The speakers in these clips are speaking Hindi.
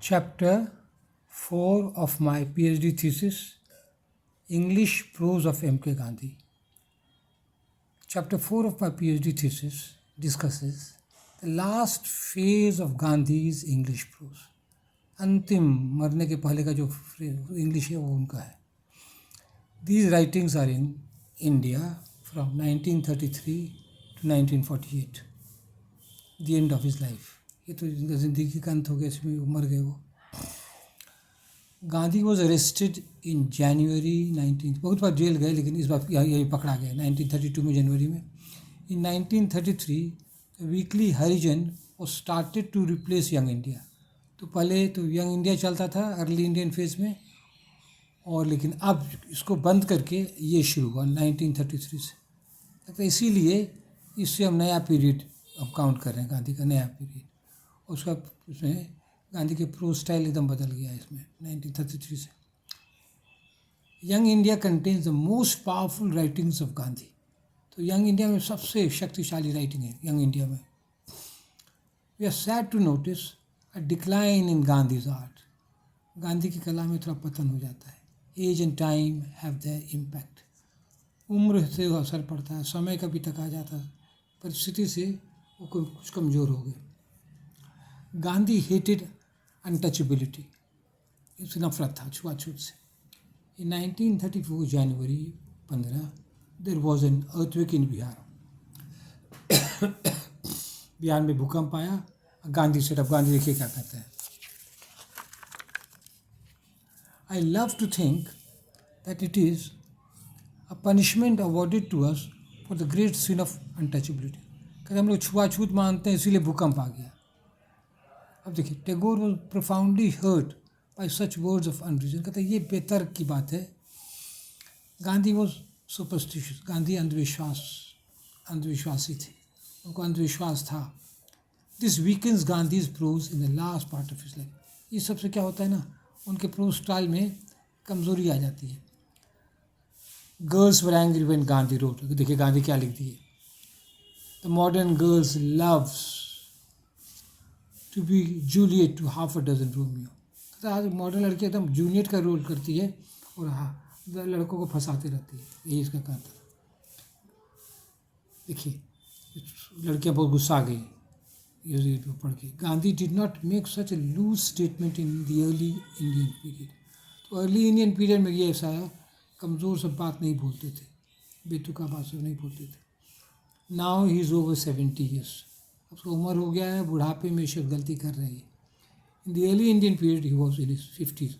Chapter 4 of my PhD thesis, English Prose of M.K. Gandhi. Chapter 4 of my PhD thesis discusses the last phase of Gandhi's English prose. अंतिम मरने के पहले का जो इंग्लिश है वो उनका है. These writings are in India from 1933 to 1948, the end of his life. ये तो ज़िंदगी का अंत हो गया, इसमें वो मर गए वो. गांधी वॉज अरेस्टेड इन जनवरी 19, बहुत बार जेल गए लेकिन इस बार यही पकड़ा गया 1932 में, जनवरी में. इन 1933 वीकली हरिजन वो started to replace Young India. तो पहले तो यंग इंडिया चलता था अर्ली इंडियन फेज में, और लेकिन अब इसको बंद करके ये शुरू हुआ 1933 से. तो इसीलिए इससे हम नया पीरियड अब काउंट कर रहे हैं, गांधी का नया पीरियड. उसका उसमें गांधी के प्रोज स्टाइल एकदम बदल गया इसमें 1933 से. Young India contains the most powerful writings of Gandhi. तो यंग इंडिया में सबसे शक्तिशाली राइटिंग है यंग इंडिया में. We are sad to notice a decline in Gandhi's art. Gandhi की कला में थोड़ा पतन हो जाता है. Age and time have their impact. उम्र से असर पड़ता है, समय का भी थका जाता है, परिस्थिति से वो कुछ कमज़ोर हो गए. Gandhi hated untouchability. इससे नफरत था छुआछूत से. इन 1934 जनवरी 15 देर वॉज एन अर्थक्वेक इन बिहार. बिहार में भूकंप आया. गांधी सेटअप, गांधी देखिए क्या कहते हैं. I love to think that it is a punishment awarded to us for the great sin of untouchability. कहते हम लोग छुआछूत मानते हैं इसीलिए भूकंप आ गया. अब देखिए, Tagore was profoundly hurt by such words of unreason. कहते हैं ये बेतर्क की बात है. Gandhi was superstitious. गांधी अंधविश्वासी थे, उनको अंधविश्वास था. This weakens Gandhi's prose in the last part of his life. ये सबसे क्या होता है ना, उनके प्रोज स्टाइल में कमज़ोरी आ जाती है. Girls were angry when Gandhi wrote. देखिए गांधी क्या लिख दिए. The modern girls loves to be Juliet to half a dozen Romeo. तो आज मॉडर्न लड़की एकदम जूलियट का रोल करती है और लड़कों को फंसाती रहती है. यही इसका कहना था. देखिए लड़कियां बहुत गुस्सा आ गई ये पढ़ के. Gandhi did not make such a loose statement in the early Indian period. तो अर्ली इंडियन पीरियड में ये ऐसा है, कमज़ोर सब बात नहीं बोलते थे, बेतुका बात सब नहीं बोलते थे. Now he is over 70 years. उसको उम्र हो गया है, बुढ़ापे में सब गलती कर रहे हैं. इन the early Indian period he was in 50s.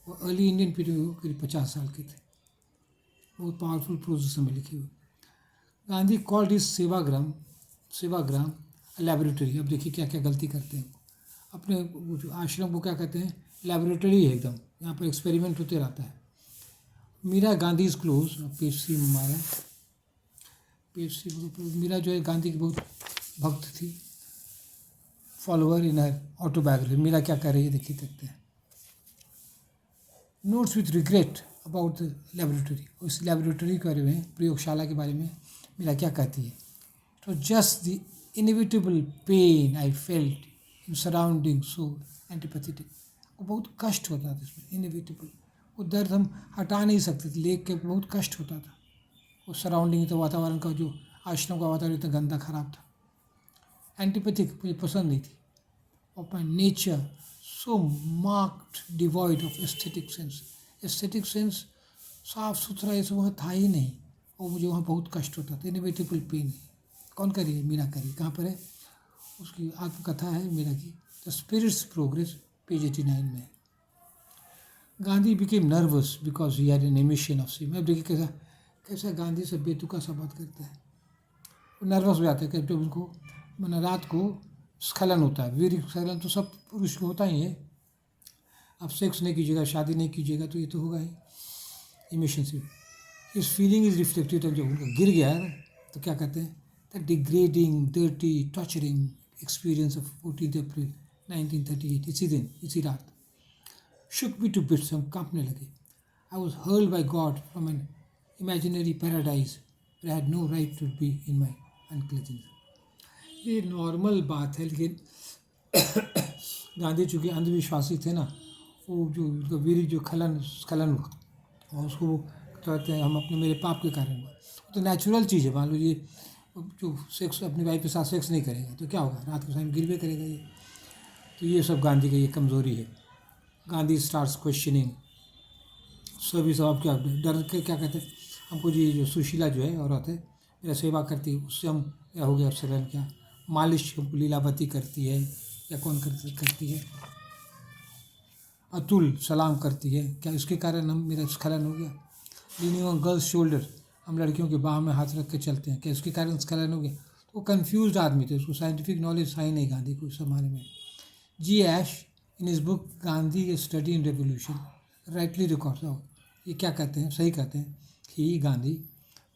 और अर्ली इंडियन पीरियड में वो करीब 50 साल के थे. बहुत पावरफुल प्रोसेस में लिखे हुए. Gandhi called is Sevagram laboratory. अब देखिए क्या क्या गलती करते हैं. अपने जो आश्रम को क्या कहते हैं, लेबोरेटरी है एकदम. यहाँ पर एक्सपेरिमेंट होते रहता है. Meera Gandhi is close. Page C में आया. मीरा जो है गांधी की बहुत भक्त थी, फॉलोअर इन हर ऑटोबायोग्राफी. मीरा क्या कर रही है देखिए, देखते हैं. Notes with regret about the laboratory. उस लेबोरेटरी के बारे में, प्रयोगशाला के बारे में मीरा क्या कहती है. तो just the inevitable pain I felt in surrounding so antipathetic. वो बहुत कष्ट होता था इसमें, इनएविटेबल. वो दर्द हम हटा नहीं सकते थे, लेख के बहुत कष्ट होता था. वो सराउंडिंग, तो वातावरण का, जो आश्रम का वातावरण इतना गंदा खराब था. एंटीपैथिक मुझे पसंद नहीं थी. Of my nature so marked devoid of aesthetic sense. Aesthetic sense साफ सुथरा ये सब वहाँ था ही नहीं, और मुझे वहाँ बहुत कष्ट होता था. Inevitable pain. कौन करिए, मीरा करिए. कहाँ पर है, उसकी आत्मकथा है मीरा की, द स्पिरिट्स प्रोग्रेस, पेज 89 में. Gandhi became nervous because he had an emission of semen. अब देखिए कैसा कैसा गांधी से बेतुका सा बात करता है. वो नर्वस हो जाते हैं जब उनको मैंने रात को स्खलन होता है. वीर स्खलन तो सब पुरुष को होता ही है. आप सेक्स नहीं कीजिएगा, शादी नहीं कीजिएगा तो ये तो होगा ही, इमोशन से. इस फीलिंग इज रिफ्लेक्टेड. जब उनका गिर गया है तो क्या कहते हैं, the degrading, dirty, torturing experience of 14 अप्रैल 1938. इसी दिन, इसी रात, शुक मी टू बिट्स. हम कांपने लगे. I was hurled by God from an imaginary paradise. I had no right to be in my unclasping. ये नॉर्मल बात है, लेकिन गांधी चूँकि अंधविश्वासी थे ना, वो जो वीर जो स्खलन हुआ और उसको वो कहते हैं हम अपने मेरे पाप के कारण हुआ, तो नेचुरल चीज़ है। मान लो ये जो सेक्स अपनी वाइफ के साथ सेक्स नहीं करेगा तो क्या होगा, रात के समय गिरवे करेगा ये। तो ये सब गांधी की ये कमज़ोरी है। गांधी स्टार्ट्स क्वेश्चनिंग सभी सब क्या डर के क्या कहते हैं हमको, जी जो सुशीला जो है औरत है मेरा सेवा करती है, उससे हम क्या हो गया स्खलन, क्या मालिश हमको लीलावती करती है या कौन करती है, अतुल सलाम करती है, क्या इसके कारण हम मेरा स्खलन हो गया। लीनिंग ऑन गर्ल्स शोल्डर, हम लड़कियों के बाह में हाथ रख के चलते हैं, क्या इसके कारण स्खलन हो गया। तो वो कन्फ्यूज आदमी थे, उसको साइंटिफिक नॉलेज था ही नहीं गांधी को इस बारे में। जी Ashe in his book Gandhi study in revolution rightly record, ये क्या कहते हैं, सही कहते हैं कि Gandhi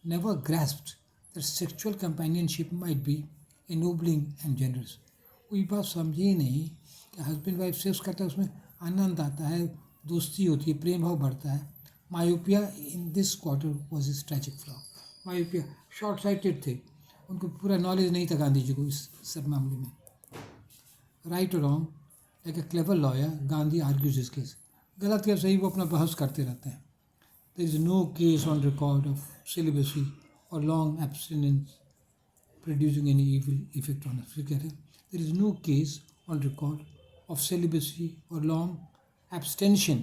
never grasped that sexual companionship might be ennobling and generous. कोई बात समझे ही नहीं कि हस्बैंड वाइफ सेक्स करता है, उसमें आनंद आता है, दोस्ती होती है, प्रेम भाव बढ़ता है। Myopia in this quarter was is tragic flaw. Myopia, short sighted थे, उनको पूरा नॉलेज नहीं था गांधी जी को इस सब मामले में। राइट और wrong like a clever lawyer Gandhi argues his case, गलत या सही वो अपना बहस करते रहते हैं। There is no case on record of celibacy और long abstinence producing any evil effect on us. फिर कह रहे हैं there is no case on record of celibacy or long abstention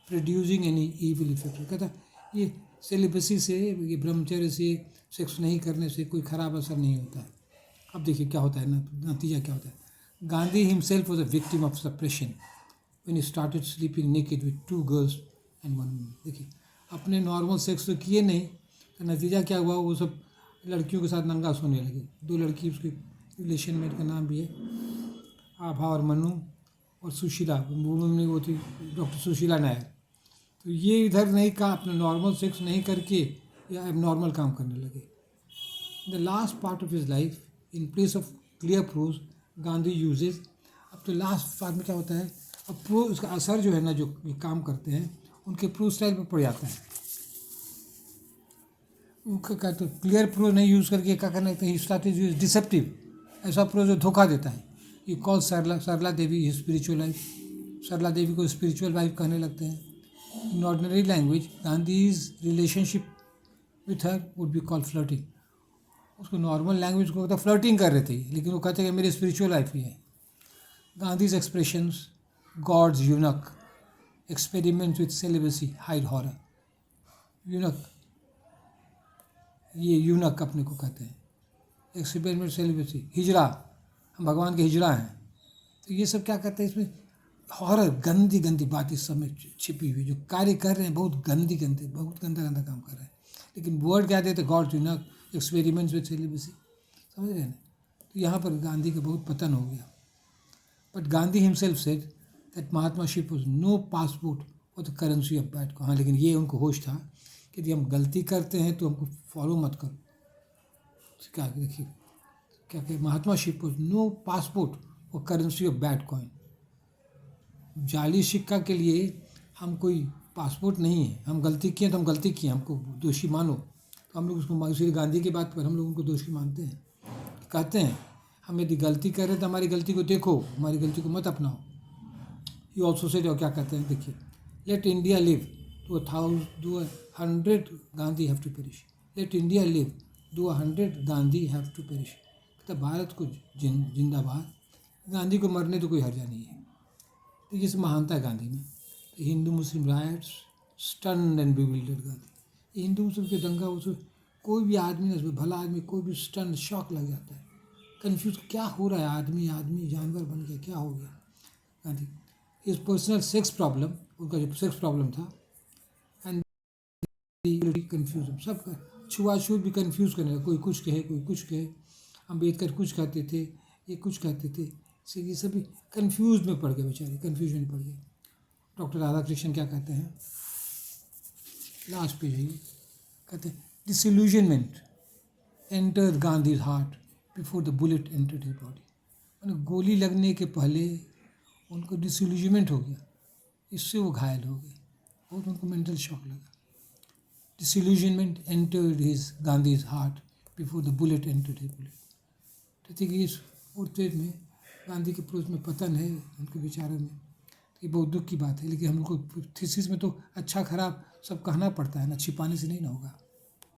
producing any evil effect. कहता है ये सेलिबसी से, ये ब्रह्मचर्य से, सेक्स नहीं करने से कोई खराब असर नहीं होता है। अब देखिए क्या होता है ना, नतीजा क्या होता है। Gandhi himself was a victim of suppression when he started sleeping naked with 2 girls and 1 woman. देखिए अपने नॉर्मल सेक्स तो किए नहीं, तो नतीजा क्या हुआ, वो सब लड़कियों के साथ नंगा सोने लगे। 2 लड़की उसके रिलेशन में, का नाम भी है आभा और मनु, और सुशीला, वो थी डॉक्टर सुशीला नायर। तो ये इधर नहीं कहा, अपने नॉर्मल सेक्स नहीं करके या अब नॉर्मल काम करने लगे। The last part of his life in place of clear prose Gandhi uses. अब तो लास्ट पार्ट में क्या होता है, अब प्रो उसका असर जो है ना, जो ये काम करते हैं उनके प्रोज स्टाइल पर पड़ जाता है। उनका क्या तो क्लियर प्रोज नहीं यूज़ करके क्या करना है, स्टार्टेड यूज डिसेप्टिव, ऐसा प्रोज जो धोखा देता है। ये कॉल सरला देवी स्पिरिचुअल लाइफ, सरला देवी को स्पिरिचुअल वाइफ कहने लगते हैं। In ordinary language Gandhi's relationship with her would be call flirting. उसको नॉर्मल लैंग्वेज को कहता फ्लर्टिंग कर रहे थे, लेकिन वो कहते हैं कि मेरी स्पिरिचुअल लाइफ ही है। Gandhi's expressions God's eunuch experiment with celibacy hide horror. Eunuch, ये यूनक अपने को कहते हैं, एक्सपेरिमेंट सेलिब्रेसी, हिजड़ा, हम भगवान के हिजड़ा हैं। तो ये सब क्या कहते हैं, इसमें हॉरर, गंदी गंदी बात इस समय छिपी हुई, जो कार्य कर रहे हैं बहुत गंदी गंदी, बहुत गंदा गंदा काम कर रहे हैं, लेकिन वर्ड क्या देते, गॉड यूनक एक्सपेरिमेंट्स विद सेलिब्रेसी, समझ रहे हैं ना। तो यहाँ पर गांधी का बहुत पतन हो गया। But Gandhi himself said that Mahatmaship was no passport for the currency of bad को। हाँ, लेकिन ये उनको होश था कि यदि हम गलती करते हैं तो हमको फॉलो मत करो। क्या देखिए क्या कहे, महात्मा शिप वॉज नो पासपोर्ट और करेंसी ऑफ बैड कॉइन। जाली सिक्का के लिए हम कोई पासपोर्ट नहीं है, हम गलती किए तो हम गलती किए, हमको दोषी मानो, तो हम लोग उसको, इसीलिए गांधी की बात पर हम लोग उनको दोषी मानते हैं, कहते हैं हम यदि गलती कर रहे तो हमारी गलती को देखो, हमारी गलती को मत अपनाओ। ये ऑल्सो से जो क्या कहते हैं, देखिए let India live to 100 Gandhi have to perish, let India live do 100 Gandhi have to perish. तो भारत को जिंदाबाद, गांधी को मरने तो कोई हर्जा नहीं है। तो ये सब महानता है गांधी में। तो Hindu Muslim riots stun and bewildered Gandhi. Hindu मुस्लिम के दंगा, उसमें कोई भी आदमी ना, भला आदमी कोई भी स्टन, शॉक लग जाता है, कन्फ्यूज क्या हो रहा है, आदमी जानवर बन गया, क्या हो गया। गांधी इस पर्सनल सेक्स प्रॉब्लम, उनका जो सेक्स प्रॉब्लम था, कन्फ्यूजन, सबका छुआछूत भी कन्फ्यूज़ करने लगा, कोई कुछ कहे कोई कुछ कहे, अम्बेडकर कुछ कहते थे, ये कुछ कहते थे, इससे ये सभी कन्फ्यूज में पड़ गए बेचारे, कन्फ्यूजन में पड़ गए। डॉक्टर राधाकृष्णन क्या कहते हैं, लास्ट पेज है, कहते हैं disillusionment enter Gandhi's heart before the bullet entered his body. मैंने गोली लगने के पहले उनको डिसइल्यूजनमेंट हो गया, इससे वो घायल हो गए, बहुत उनको मेंटल शॉक लगा। Disillusionment entered his Gandhi's heart before the bullet entered his bullet। तो देखिए इस 4th पेज में गांधी के प्रोज में पतन है उनके विचारों में। तो ये बहुत दुख की बात है, लेकिन हम लोग को थीसिस में तो अच्छा खराब सब कहना पड़ता है ना, छिपाने से नहीं ना होगा।